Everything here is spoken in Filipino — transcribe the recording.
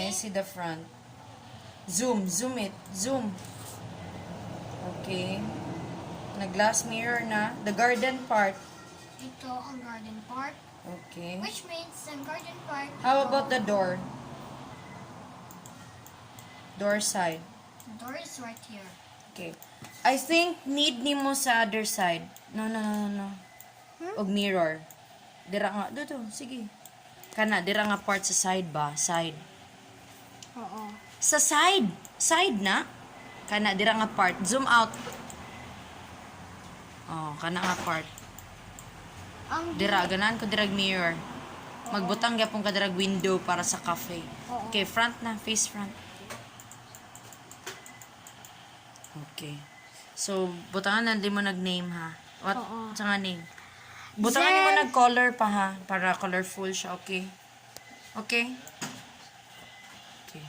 I see the front. Zoom it. Zoom. Okay. Nag-glass mirror na. The garden part. Ito ang garden part. Okay. Which means ang garden part. How ito, about the door? Door side. The door is right here. Okay. I think need ni mo sa other side. No. Og mirror. Dira nga. Dito. Sige. Kana. Dira nga part sa side ba? Side. Oo. Sa side. Side na. Kana. Dira nga part. Zoom out. Oh, kana nga part. Ang Dira. Ganahan ko dirag mirror. Magbutang gyapon ka dirag window para sa cafe. Oo. Okay. Front na. Face front. Okay. So, butangan na di mo nag-name ha. What? Oo. Sa nga name? Butangan di mo nag-color pa ha. Para colorful siya, okay? Okay? Okay.